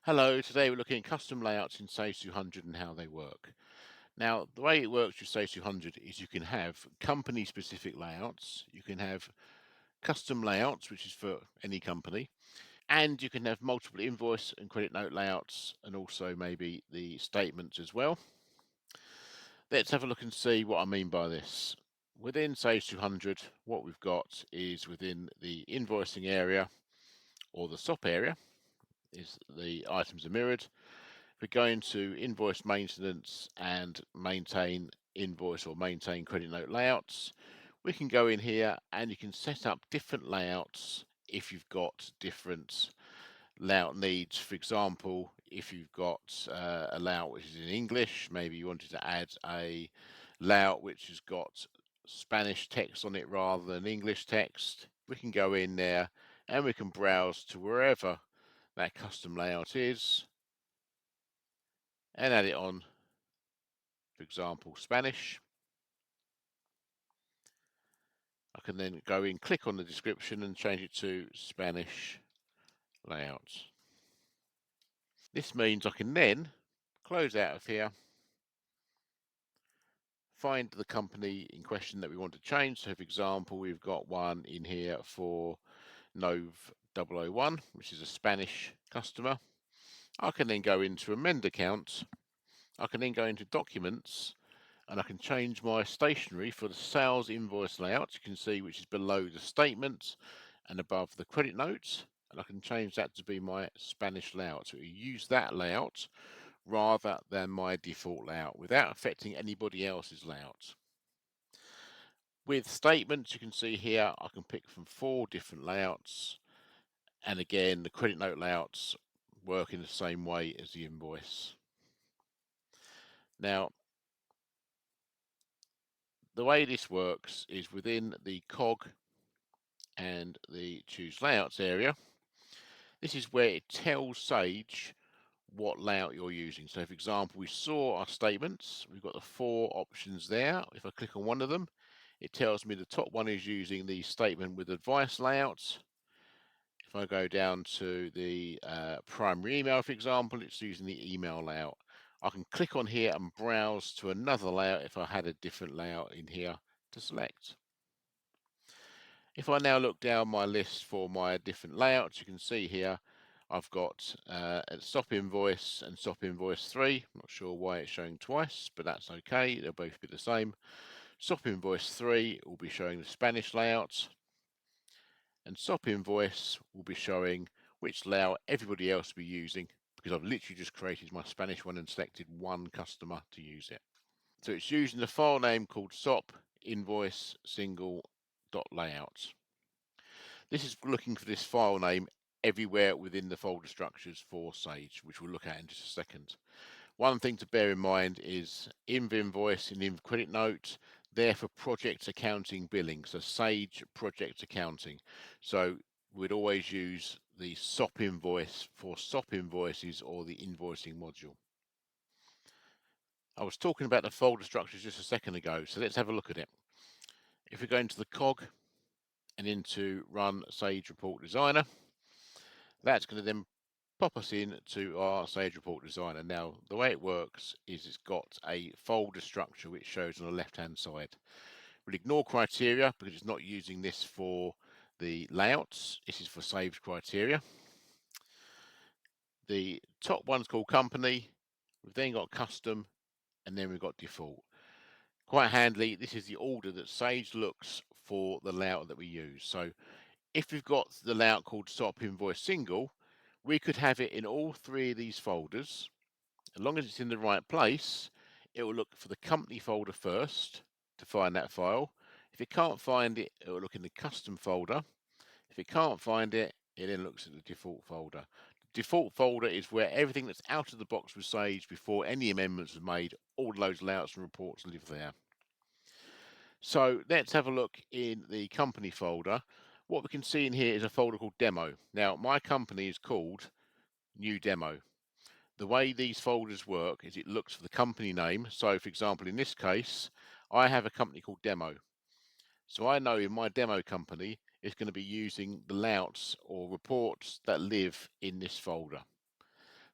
Hello, today we're looking at custom layouts in Sage 200 and how they work. Now, the way it works with Sage 200 is you can have company specific layouts, you can have custom layouts, which is for any company, and you can have multiple invoice and credit note layouts and also maybe the statements as well. Let's have a look and see what I mean by this. Within Sage 200, what we've got is within the invoicing area or the SOP area, is the items are mirrored. We're going to invoice maintenance and maintain invoice or maintain credit note layouts. We can go in here and you can set up different layouts if you've got different layout needs. For example, if you've got a layout which is in English, maybe you wanted to add a layout which has got Spanish text on it rather than English text, we can go in there and we can browse to wherever that custom layout is and add it on, for example, Spanish. I can then go in, click on the description and change it to Spanish layouts. This means I can then close out of here, find the company in question that we want to change. So for example, we've got one in here for Nove 001, which is a Spanish customer. I can then go into amend account. I can then go into documents and I can change my stationery for the sales invoice layout. You can see which is below the statement and above the credit notes. And I can change that to be my Spanish layout. So we use that layout rather than my default layout without affecting anybody else's layout. With statements, you can see here, I can pick from 4 different layouts. And again, the credit note layouts work in the same way as the invoice. Now, the way this works is within the cog and the choose layouts area. This is where it tells Sage what layout you're using. So for example, we saw our statements. We've got the 4 options there. If I click on one of them, it tells me the top one is using the statement with advice layout. If I go down to the primary email, for example, it's using the email layout. I can click on here and browse to another layout if I had a different layout in here to select. If I now look down my list for my different layouts, you can see here I've got a stop invoice and stop invoice 3. I'm not sure why it's showing twice, but that's okay. They'll both be the same. Stop invoice 3 will be showing the Spanish layout, and stop invoice will be showing which layout everybody else will be using because I've literally just created my Spanish one and selected one customer to use it. So it's using the file name called SOP invoice single dot layout. This is looking for this file name everywhere within the folder structures for Sage, which we'll look at in just a second. One thing to bear in mind is inv invoice and inv credit note, they're for project accounting billing, so Sage project accounting. So we'd always use the SOP invoice for SOP invoices or the invoicing module. I was talking about the folder structures just a second ago, so let's have a look at it. If we go into the cog and into Run Sage Report Designer, that's going to then pop us in to our Sage Report Designer. Now, the way it works is it's got a folder structure which shows on the left-hand side. We'll ignore criteria because it's not using this for the layouts. This is for saved criteria. The top one's called company. We've then got custom, and then we've got default. Quite handily, this is the order that Sage looks for the layout that we use. So if we've got the layout called stop invoice single, we could have it in all 3 of these folders. As long as it's in the right place, it will look for the company folder first to find that file. If it can't find it, it will look in the custom folder. If it can't find it, it then looks at the default folder. The default folder is where everything that's out of the box with Sage before any amendments are made, all those layouts and reports live there. So let's have a look in the company folder. What we can see in here is a folder called demo. Now, my company is called new demo. The way these folders work is it looks for the company name. So for example, in this case, I have a company called demo. So I know in my demo company, it's going to be using the layouts or reports that live in this folder.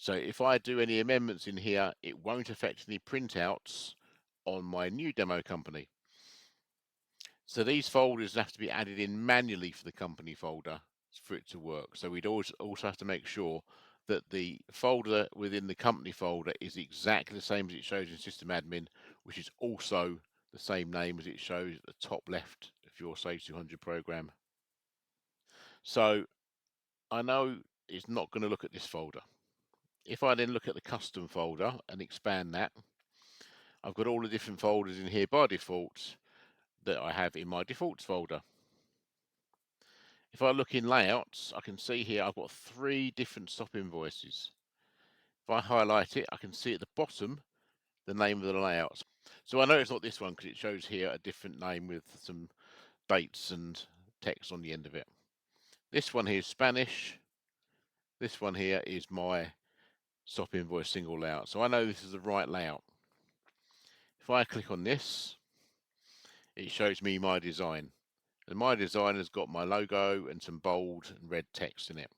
So if I do any amendments in here, it won't affect any printouts on my new demo company. So these folders have to be added in manually for the company folder for it to work. So we'd also have to make sure that the folder within the company folder is exactly the same as it shows in System Admin, which is also the same name as it shows at the top left of your Sage 200 program. So I know it's not going to look at this folder. If I then look at the custom folder and expand that, I've got all the different folders in here by default that I have in my defaults folder. If I look in layouts, I can see here I've got 3 different stop invoices. If I highlight it, I can see at the bottom the name of the layouts. So I know it's not this one because it shows here a different name with some dates and text on the end of it. This one here is Spanish. This one here is my stop invoice single layout. So I know this is the right layout. If I click on this, it shows me my design. And my design has got my logo and some bold and red text in it.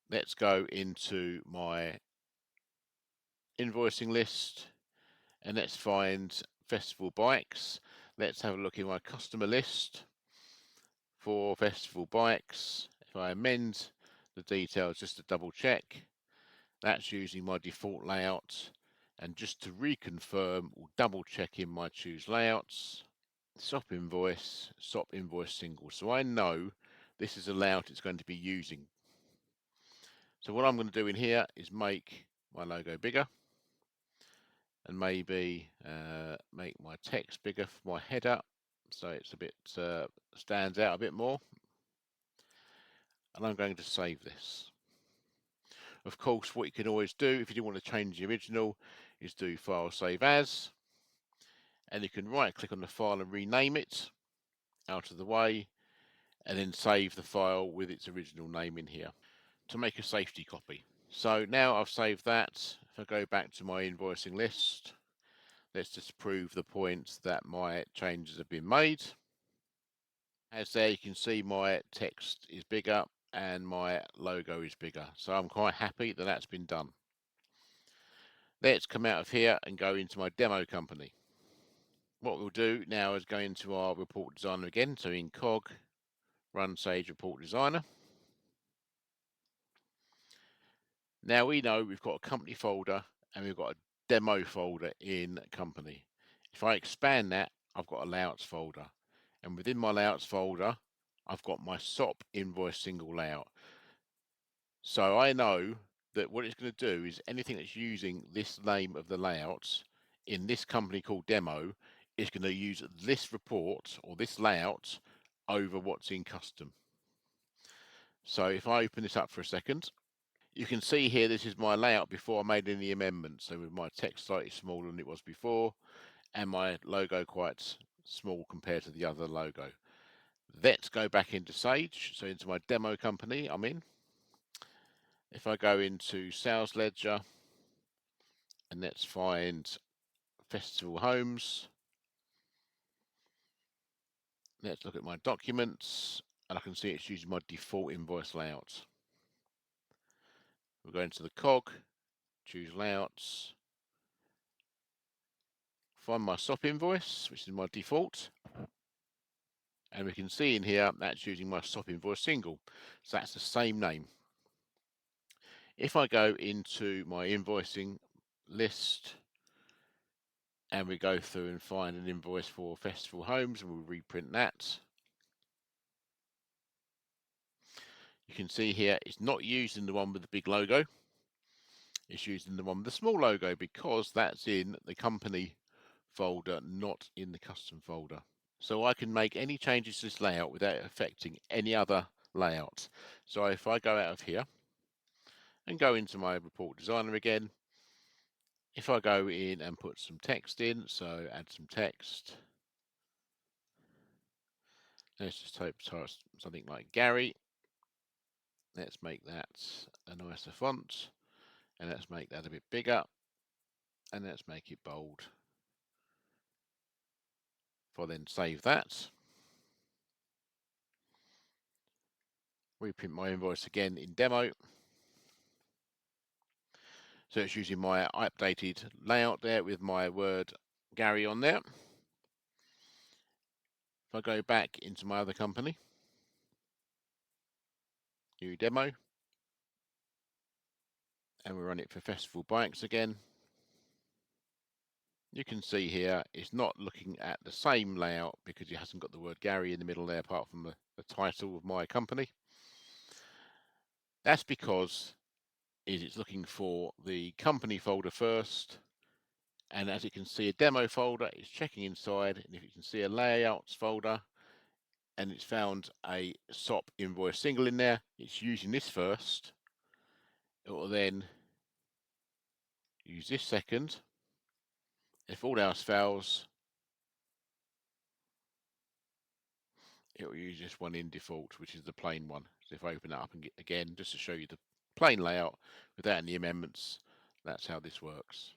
Let's go into my invoicing list and let's find festival bikes. Let's have a look in my customer list for festival bikes. If I amend the details just to double check, that's using my default layout. And just to reconfirm, we'll double check in my choose layouts, stop invoice single. So I know this is a layout it's going to be using. So what I'm going to do in here is make my logo bigger and maybe make my text bigger for my header so it's a bit stands out a bit more, and I'm going to save this. Of course, what you can always do if you do want to change the original is do File Save As, and you can right click on the file and rename it out of the way, and then save the file with its original name in here to make a safety copy. So now I've saved that. If I go back to my invoicing list, let's just prove the point that my changes have been made. As there you can see my text is bigger and my logo is bigger. So I'm quite happy that that's been done. Let's come out of here and go into my demo company. What we'll do now is go into our report designer again. So in cog, run Sage report designer. Now we know we've got a company folder and we've got a demo folder in company. If I expand that, I've got a layouts folder. And within my layouts folder, I've got my SOP invoice single layout. So I know that what it's going to do is anything that's using this name of the layouts in this company called demo is going to use this report or this layout over what's in custom. So if I open this up for a second, you can see here this is my layout before I made any amendments. So with my text slightly smaller than it was before and my logo quite small compared to the other logo. Let's go back into Sage, so into my demo company I'm in. If I go into Sales Ledger and let's find Festival Homes, let's look at my documents and I can see it's using my default invoice layout. We'll go into the cog, choose layouts, find my SOP invoice, which is my default, and we can see in here that's using my SOP invoice single, so that's the same name. If I go into my invoicing list and we go through and find an invoice for Festival Homes and we'll reprint that, you can see here it's not using the one with the big logo, it's using the one with the small logo because that's in the company folder, not in the custom folder. So I can make any changes to this layout without affecting any other layout. So if I go out of here and go into my report designer again, if I go in and put some text in, so add some text, let's just type something like Gary. Let's make that a nicer font and let's make that a bit bigger and let's make it bold. If I then save that, reprint my invoice again in demo, So it's using my updated layout there with my word Gary on there. If I go back into my other company, new demo, and we run it for Festival Bikes again, you can see here it's not looking at the same layout because it hasn't got the word Gary in the middle there apart from the title of my company. That's because it's looking for the company folder first, and as you can see a demo folder, it's checking inside, and if you can see a layouts folder and it's found a SOP invoice single in there, it's using this first. It will then use this second. If all else fails, it will use this one in default, which is the plain one. So if I open that up and again, just to show you the plain layout without any amendments, that's how this works.